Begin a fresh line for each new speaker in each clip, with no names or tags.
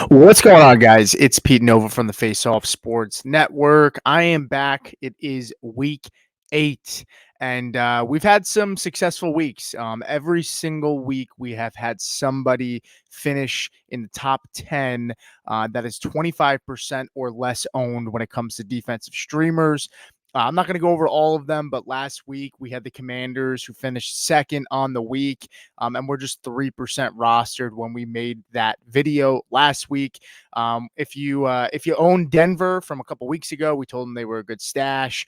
What's going on, guys? It's Pete Nova from the Face Off Sports Network. I am back. It is week 8, and we've had some successful weeks. Every single week, we have had somebody finish in the top 10 that is 25% or less owned when it comes to defensive streamers. I'm not going to go over all of them, but last week we had the Commanders who finished second on the week, and we're just 3% rostered when we made that video last week. If you own Denver from a couple weeks ago, we told them they were a good stash.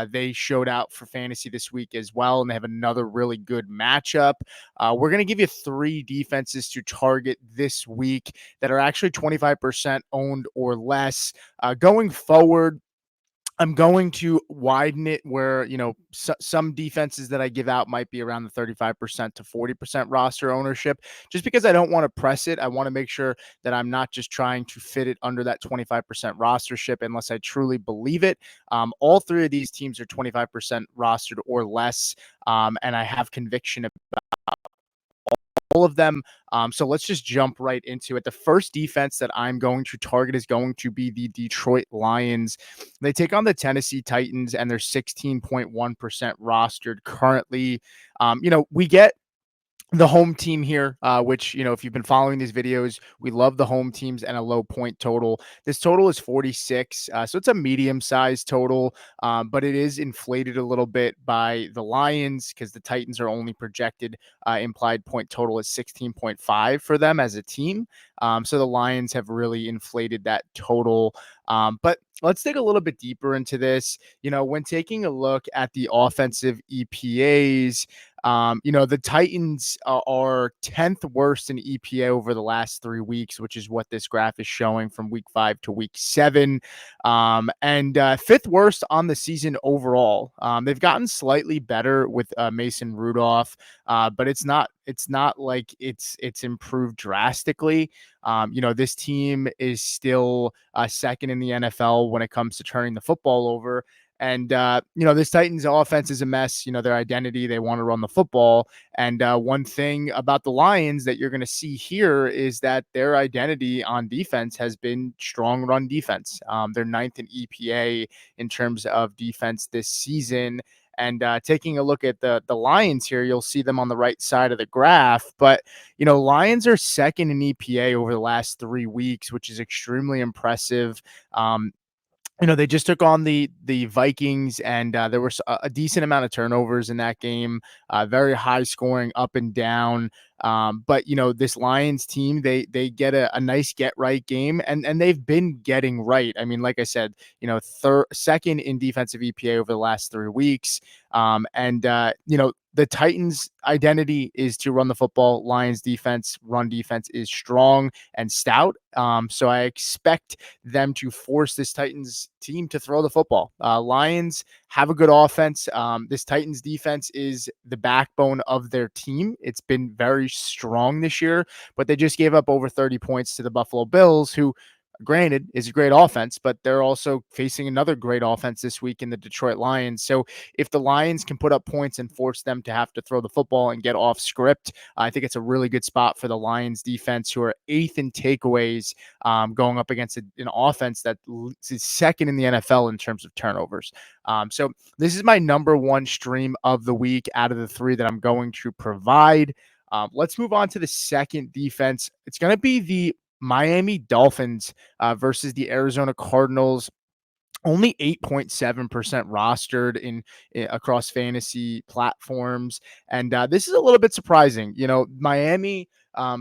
They showed out for fantasy this week as well, and they have another really good matchup. We're going to give you 3 defenses to target this week that are actually 25% owned or less. Going forward, I'm going to widen it where, some defenses that I give out might be around the 35% to 40% roster ownership, just because I don't want to press it. I want to make sure that I'm not just trying to fit it under that 25% rostership unless I truly believe it. All 3 of these teams are 25% rostered or less, and I have conviction about all of them. So let's just jump right into it. The first defense that I'm going to target is going to be the Detroit Lions. They take on the Tennessee Titans, and they're 16.1% rostered currently. We get the home team here, which, if you've been following these videos, we love the home teams and a low point total. This total is 46. So it's a medium sized total, but it is inflated a little bit by the Lions because the Titans are only projected implied point total is 16.5 for them as a team. So the Lions have really inflated that total. But let's dig a little bit deeper into this. When taking a look at the offensive EPAs, the Titans are 10th worst in EPA over the last 3 weeks, which is what this graph is showing from week 5 to week 7, and 5th worst on the season overall. They've gotten slightly better with Mason Rudolph, but it's not like it's improved drastically. This team is still second in the NFL when it comes to turning the football over. And, this Titans offense is a mess. Their identity, they want to run the football. And one thing about the Lions that you're going to see here is that their identity on defense has been strong run defense. They're 9th in EPA in terms of defense this season. And taking a look at the Lions here, you'll see them on the right side of the graph. But, Lions are second in EPA over the last 3 weeks, which is extremely impressive. They just took on the Vikings, and there was a decent amount of turnovers in that game, very high scoring up and down. But this Lions team, they get a nice get right game, and they've been getting right. I mean, like I said, second in defensive EPA over the last 3 weeks. The Titans' identity is to run the football. Lions' run defense is strong and stout. So I expect them to force this Titans team to throw the football. Lions have a good offense. This Titans defense is the backbone of their team. It's been very strong this year, but they just gave up over 30 points to the Buffalo Bills, who, granted, is a great offense, but they're also facing another great offense this week in the Detroit Lions. So if the Lions can put up points and force them to have to throw the football and get off script, I think it's a really good spot for the Lions defense, who are 8th in takeaways, going up against an offense that is second in the NFL in terms of turnovers. So this is my number 1 stream of the week out of the 3 that I'm going to provide. Let's move on to the second defense. It's going to be the Miami Dolphins versus the Arizona Cardinals. Only 8.7% rostered in across fantasy platforms, and this is a little bit surprising. Miami,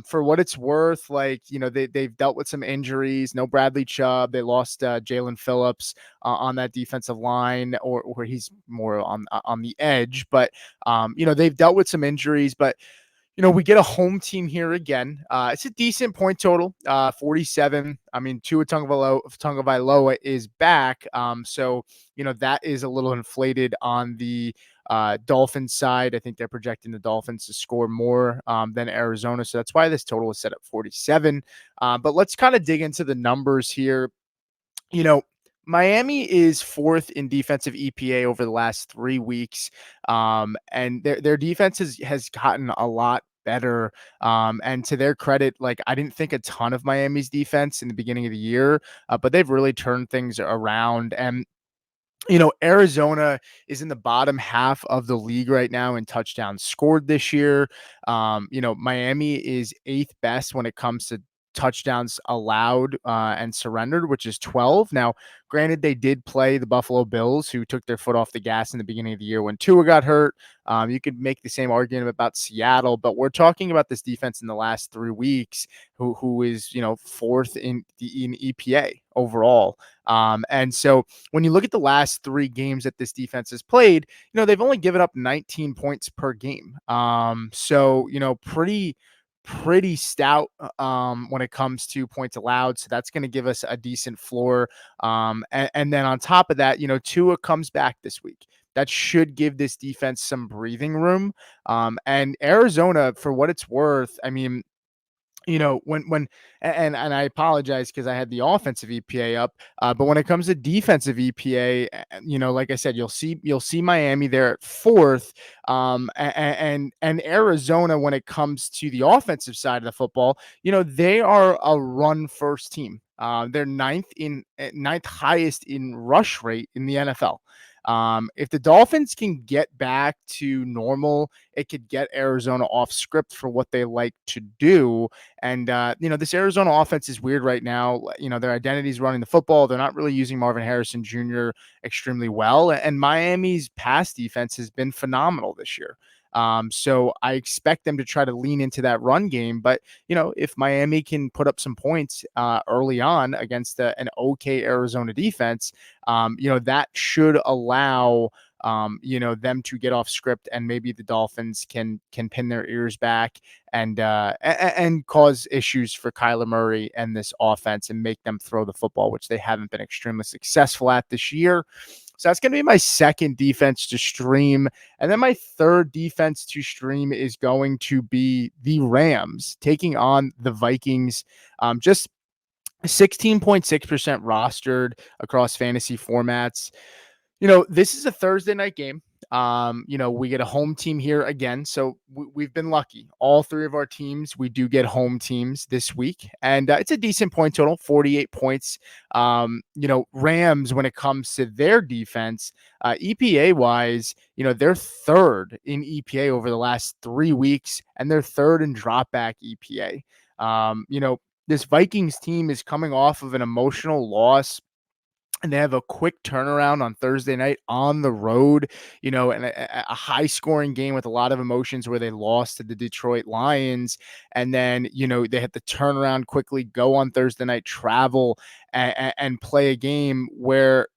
for what it's worth, they've dealt with some injuries. No Bradley Chubb. They lost Jalen Phillips on that defensive line, or he's more on the edge. But they've dealt with some injuries, but we get a home team here again. It's a decent point total, 47. I mean, Tua Tagovailoa is back. So, that is a little inflated on the Dolphins side. I think they're projecting the Dolphins to score more than Arizona. So that's why this total is set at 47. But let's kind of dig into the numbers here. Miami is fourth in defensive EPA over the last 3 weeks, and their defense has gotten a lot better. And to their credit, like I didn't think a ton of Miami's defense in the beginning of the year, but they've really turned things around. And Arizona is in the bottom half of the league right now in touchdowns scored this year. Miami is eighth best when it comes to touchdowns allowed and surrendered, which is 12. Now, granted, they did play the Buffalo Bills, who took their foot off the gas in the beginning of the year when Tua got hurt. You could make the same argument about Seattle, but we're talking about this defense in the last 3 weeks, who is fourth in EPA overall. And so when you look at the last 3 games that this defense has played, they've only given up 19 points per game. So pretty stout when it comes to points allowed. So that's going to give us a decent floor. And then on top of that, Tua comes back this week. That should give this defense some breathing room. And Arizona, for what it's worth, I mean, when and I apologize because I had the offensive EPA up, but when it comes to defensive EPA, like I said, you'll see Miami there at fourth, and Arizona when it comes to the offensive side of the football, they are a run first team. They're ninth highest in rush rate in the NFL. If the Dolphins can get back to normal, it could get Arizona off script for what they like to do. And, this Arizona offense is weird right now. Their identity is running the football. They're not really using Marvin Harrison Jr. extremely well. And Miami's pass defense has been phenomenal this year. So I expect them to try to lean into that run game. But, if Miami can put up some points early on against an okay Arizona defense, that should allow them to get off script, and maybe the Dolphins can pin their ears back and cause issues for Kyler Murray and this offense and make them throw the football, which they haven't been extremely successful at this year. So that's going to be my second defense to stream. And then my third defense to stream is going to be the Rams taking on the Vikings. Just 16.6% rostered across fantasy formats. This is a Thursday night game. We get a home team here again. So we've been lucky. All three of our teams, we do get home teams this week. And it's a decent point total, 48 points. Rams, when it comes to their defense, EPA wise, they're third in EPA over the last 3 weeks, and they're third in drop back EPA. This Vikings team is coming off of an emotional loss, and they have a quick turnaround on Thursday night on the road, and a high scoring game with a lot of emotions where they lost to the Detroit Lions. And then, they had to turn around quickly, go on Thursday night, travel and play a game where,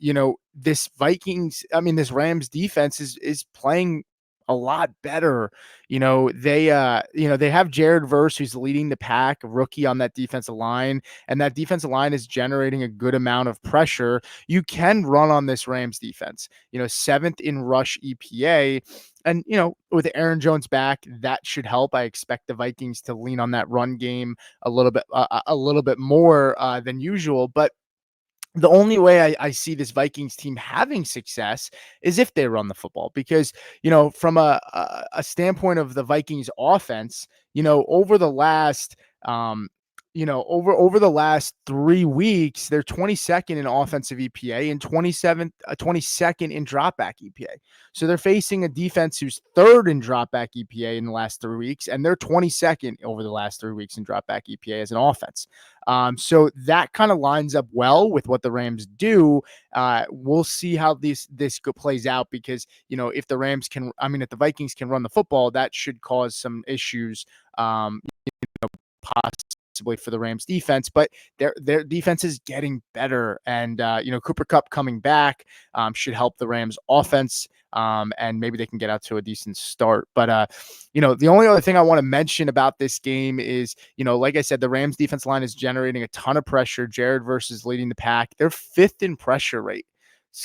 this Rams defense is playing a lot better. They have Jared Verse, who's leading the pack, rookie on that defensive line, and that defensive line is generating a good amount of pressure. You can run on this Rams defense, seventh in rush EPA. And, with Aaron Jones back, that should help. I expect the Vikings to lean on that run game a little bit more than usual. But the only way I see this Vikings team having success is if they run the football, because, from a standpoint of the Vikings offense, over the last, over the last 3 weeks, they're 22nd in offensive EPA and 22nd in dropback EPA. So they're facing a defense who's third in dropback EPA in the last 3 weeks, and they're 22nd over the last 3 weeks in dropback EPA as an offense. So that kind of lines up well with what the Rams do. We'll see how this plays out, because, if the Vikings can run the football, that should cause some issues, possibly for the Rams defense, but their defense is getting better. And, Cooper Kupp coming back should help the Rams offense. And maybe they can get out to a decent start. But, the only other thing I want to mention about this game is, like I said, the Rams defense line is generating a ton of pressure. Jared Verse is leading the pack. They're fifth in pressure rate.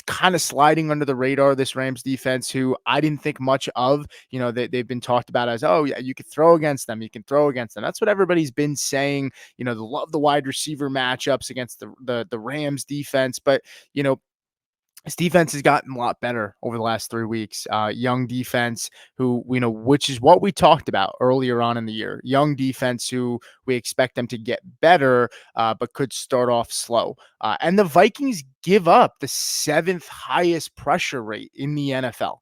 kind of sliding under the radar, this Rams defense, who I didn't think much of. They've been talked about as, oh, yeah, you could throw against them. You can throw against them. That's what everybody's been saying. They love the wide receiver matchups against the Rams defense. But, his defense has gotten a lot better over the last 3 weeks. Young defense, who which is what we talked about earlier on in the year. Young defense, who we expect them to get better, but could start off slow. And the Vikings give up the 7th highest pressure rate in the NFL.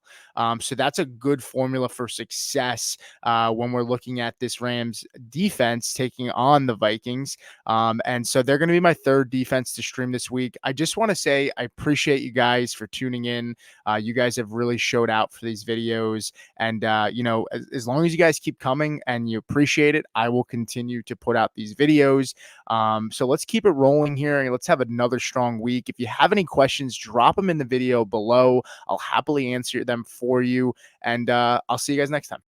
So that's a good formula for success when we're looking at this Rams defense taking on the Vikings. And so they're going to be my third defense to stream this week. I just want to say I appreciate you guys for tuning in. You guys have really showed out for these videos. And, as long as you guys keep coming and you appreciate it, I will continue to put out these videos. So let's keep it rolling here and let's have another strong week. If you have any questions, drop them in the video below. I'll happily answer them for you. And I'll see you guys next time.